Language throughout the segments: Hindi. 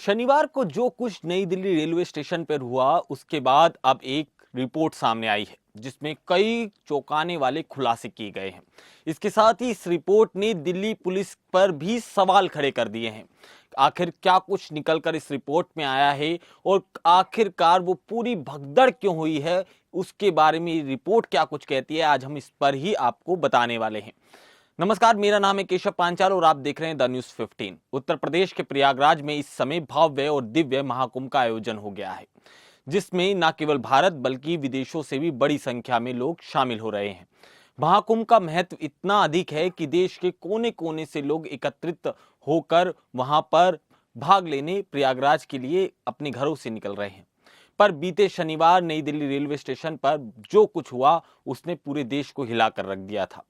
शनिवार को जो कुछ नई दिल्ली रेलवे स्टेशन पर हुआ उसके बाद अब एक रिपोर्ट सामने आई है जिसमें कई चौंकाने वाले खुलासे किए गए हैं। इसके साथ ही इस रिपोर्ट ने दिल्ली पुलिस पर भी सवाल खड़े कर दिए हैं। आखिर क्या कुछ निकलकर इस रिपोर्ट में आया है और आखिरकार वो पूरी भगदड़ क्यों हुई है, उसके बारे में रिपोर्ट क्या कुछ कहती है, आज हम इस पर ही आपको बताने वाले हैं। नमस्कार, मेरा नाम है केशव पांचाल और आप देख रहे हैं द न्यूज 15। उत्तर प्रदेश के प्रयागराज में इस समय भव्य और दिव्य महाकुंभ का आयोजन हो गया है, जिसमें न केवल भारत बल्कि विदेशों से भी बड़ी संख्या में लोग शामिल हो रहे हैं। महाकुंभ का महत्व इतना अधिक है कि देश के कोने कोने से लोग एकत्रित होकर वहां पर भाग लेने प्रयागराज के लिए अपने घरों से निकल रहे हैं। पर बीते शनिवार नई दिल्ली रेलवे स्टेशन पर जो कुछ हुआ उसने पूरे देश को हिलाकर रख दिया था,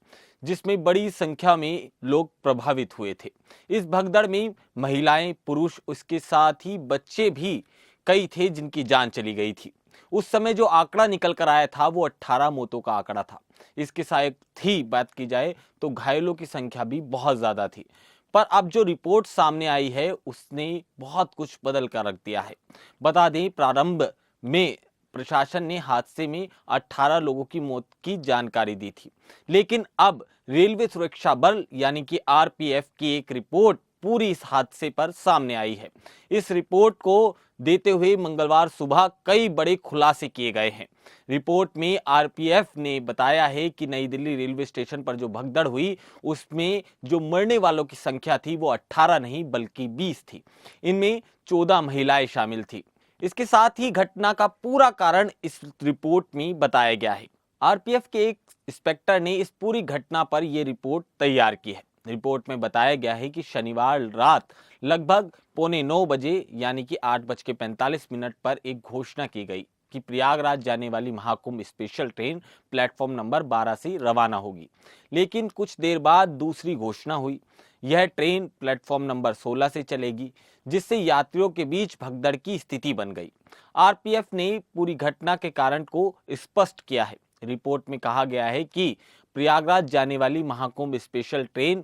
जिसमें बड़ी संख्या में लोग प्रभावित हुए थे। इस भगदड़ में महिलाएं, पुरुष, उसके साथ ही बच्चे भी कई थे जिनकी जान चली गई थी। उस समय जो आंकड़ा निकल कर आया था वो 18 मौतों का आंकड़ा था। इसके साथ ही बात की जाए तो घायलों की संख्या भी बहुत ज्यादा थी। पर अब जो रिपोर्ट सामने आई है उसने बहुत कुछ बदल कर रख दिया है। बता दें, प्रारंभ में प्रशासन ने हादसे में 18 लोगों की मौत की जानकारी दी थी, लेकिन अब रेलवे सुरक्षा बल यानी कि आरपीएफ की एक रिपोर्ट पूरी इस हादसे पर सामने आई है। इस रिपोर्ट को देते हुए मंगलवार सुबह कई बड़े खुलासे किए गए हैं। रिपोर्ट में आरपीएफ ने बताया है कि नई दिल्ली रेलवे स्टेशन पर जो भगदड़ हुई उसमें जो मरने वालों की संख्या थी वो 18 नहीं बल्कि 20 थी। इनमें 14 महिलाएं शामिल थी। इसके साथ ही घटना का पूरा कारण इस रिपोर्ट में बताया गया है। आरपीएफ के एक इंस्पेक्टर ने इस पूरी घटना पर यह रिपोर्ट तैयार की है। रिपोर्ट में बताया गया है कि शनिवार रात लगभग 8:45 बजे यानी कि 8:45 पर एक घोषणा की गई कि प्रयागराज जाने वाली Mahakumbh special train platform number 12 से रवाना होगी। लेकिन कुछ देर बाद दूसरी घोषणा हुई, यह ट्रेन प्लेटफॉर्म नंबर 16 से चलेगी, जिससे यात्रियों के बीच भगदड़ की स्थिति बन गई। आरपीएफ ने पूरी घटना के कारण को स्पष्ट किया है। रिपोर्ट में कहा गया है कि प्रयागराज जाने वाली महाकुंभ स्पेशल ट्रेन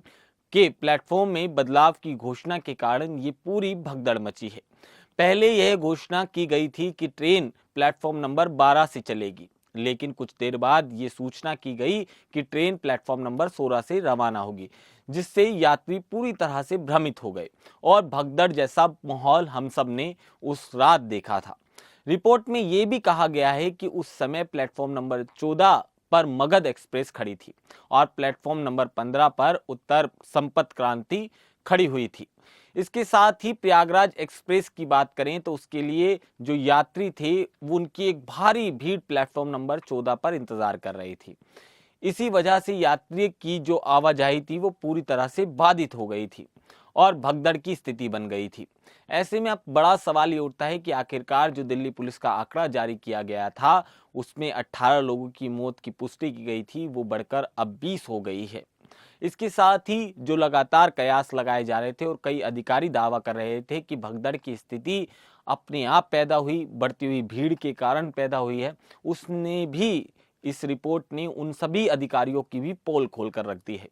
के प्लेटफॉर्म में बदलाव की घोषणा के कारण ये पूरी भगदड़ मची है। पहले यह घोषणा की गई थी कि ट्रेन प्लेटफॉर्म नंबर 12 से चलेगी, लेकिन कुछ देर बाद ये सूचना की गई कि ट्रेन प्लेटफॉर्म नंबर 16 से रवाना होगी, जिससे यात्री पूरी तरह से भ्रमित हो गए और भगदड़ जैसा माहौल हम सब ने उस रात देखा था। रिपोर्ट में यह भी कहा गया है कि उस समय प्लेटफॉर्म नंबर 14 पर मगध एक्सप्रेस खड़ी थी और प्लेटफॉर्म नंबर 15 पर उत्तर संपर्क क्रांति खड़ी हुई थी। इसके साथ ही प्रयागराज एक्सप्रेस की बात करें तो उसके लिए जो यात्री थे वो उनकी एक भारी भीड़ प्लेटफॉर्म नंबर 14 पर इंतजार कर रही थी। इसी वजह से यात्री की जो आवाजाही थी वो पूरी तरह से बाधित हो गई थी और भगदड़ की स्थिति बन गई थी। ऐसे में अब बड़ा सवाल ये उठता है कि आखिरकार जो दिल्ली पुलिस का आंकड़ा जारी किया गया था उसमें 18 लोगों की मौत की पुष्टि की गई थी, वो बढ़कर अब 20 हो गई है। इसके साथ ही जो लगातार कयास लगाए जा रहे थे और कई अधिकारी दावा कर रहे थे कि भगदड़ की स्थिति अपने आप पैदा हुई, बढ़ती हुई भीड़ के कारण पैदा हुई है, उसने भी इस रिपोर्ट ने उन सभी अधिकारियों की भी पोल खोल कर रख दी है।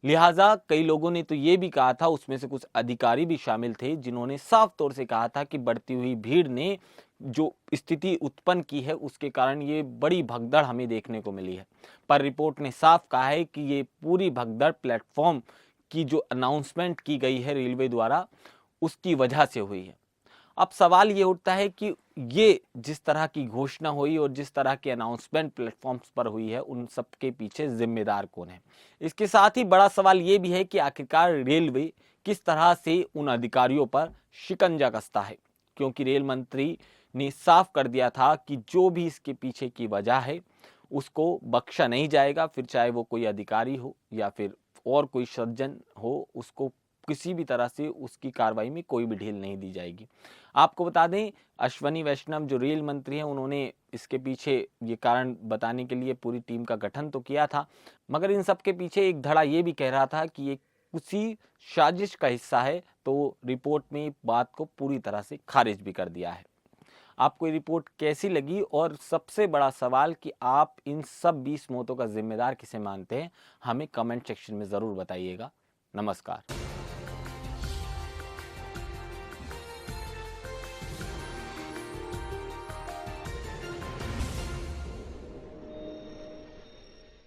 लिहाजा कई लोगों ने तो ये भी कहा था, उसमें से कुछ अधिकारी भी शामिल थे जिन्होंने साफ तौर से कहा था कि बढ़ती हुई भीड़ ने जो स्थिति उत्पन्न की है उसके कारण ये बड़ी भगदड़ हमें देखने को मिली है। पर रिपोर्ट ने साफ कहा है कि ये पूरी भगदड़ प्लेटफॉर्म की जो अनाउंसमेंट की गई है रेलवे द्वारा उसकी वजह से हुई है। अब सवाल ये उठता है कि ये जिस तरह की घोषणा हुई और जिस तरह की अनाउंसमेंट प्लेटफॉर्म्स पर हुई है उन सब के पीछे जिम्मेदार कौन है। इसके साथ ही बड़ा सवाल ये भी है कि आखिरकार रेलवे किस तरह से उन अधिकारियों पर शिकंजा कसता है, क्योंकि रेल मंत्री ने साफ कर दिया था कि जो भी इसके पीछे की वजह है उसको बख्शा नहीं जाएगा, फिर चाहे वो कोई अधिकारी हो या फिर और कोई सज्जन हो, उसको किसी भी तरह से उसकी कार्रवाई में कोई भी ढील नहीं दी जाएगी। आपको बता दें, अश्वनी वैष्णव जो रेल मंत्री हैं उन्होंने इसके पीछे ये कारण बताने के लिए पूरी टीम का गठन तो किया था, मगर इन सब के पीछे एक धड़ा ये भी कह रहा था कि ये किसी साजिश का हिस्सा है, तो रिपोर्ट में बात को पूरी तरह से खारिज भी कर दिया है। आपको ये रिपोर्ट कैसी लगी और सबसे बड़ा सवाल कि आप इन सब 20 मौतों का जिम्मेदार किसे मानते हैं, हमें कमेंट सेक्शन में ज़रूर बताइएगा। नमस्कार।